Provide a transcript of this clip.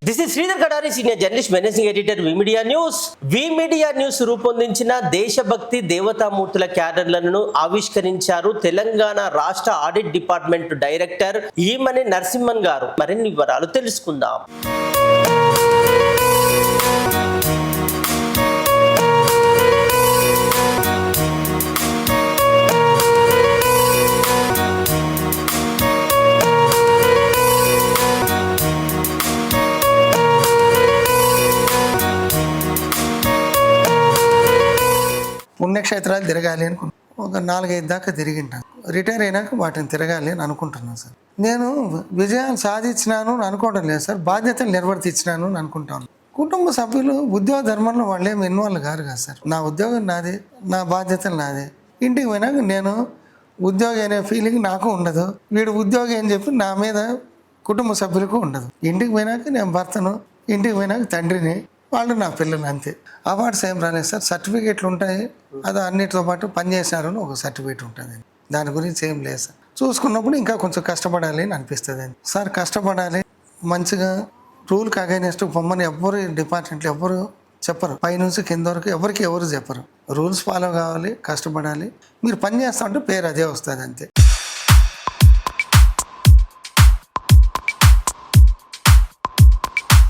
This is Sridhar Kadari, senior journalist, managing editor, we media news. We media news రూపొందించిన దేశభక్తి దేవతామూర్తుల క్యాడర్లను ఆవిష్కరించారు తెలంగాణ రాష్ట్ర audit department director Emani Narasimhan గారు. మరిన్ని వివరాలు తెలుసుకుందాం. పుణ్యక్షేత్రాలు తిరగాలి అనుకుంటున్నాను. ఒక 4-5 దాకా తిరిగింటాను. రిటైర్ అయినాక వాటిని తిరగాలి అని అనుకుంటున్నాను సార్. నేను విజయాలు సాధించినాను అని అనుకోవడం లేదు సార్, బాధ్యతలు నిర్వర్తించినాను అని అనుకుంటాను. కుటుంబ సభ్యులు ఉద్యోగ ధర్మంలో వాళ్ళు ఏమి ఇన్వాల్వ్ కారు కదా సార్. నా ఉద్యోగం నాదే, నా బాధ్యతలు నాదే. ఇంటికి పోయినాక నేను ఉద్యోగి అనే ఫీలింగ్ నాకు ఉండదు, వీడు ఉద్యోగి అని చెప్పి నా మీద కుటుంబ సభ్యులకు ఉండదు. ఇంటికి పోయినాక నేను భర్తను, ఇంటికి పోయినాక తండ్రిని, వాళ్ళు నా పిల్లలు, అంతే. అవార్డ్స్ ఏం రాలేదు సార్, సర్టిఫికేట్లు ఉంటాయి, అది అన్నిటితో పాటు పనిచేసినారని ఒక సర్టిఫికేట్ ఉంటుంది. దాని గురించి ఏం లేదు సార్. చూసుకున్నప్పుడు ఇంకా కొంచెం కష్టపడాలి అని అనిపిస్తుంది సార్. కష్టపడాలి, మంచిగా రూల్కి అగైనెస్ట్ పొమ్మని ఎవ్వరు డిపార్ట్మెంట్లో ఎవ్వరు చెప్పరు. పైనుంచి కింద వరకు ఎవరు చెప్పరు. రూల్స్ ఫాలో కావాలి, కష్టపడాలి. మీరు పని చేస్తా ఉంటే పేరు అదే వస్తుంది, అంతే.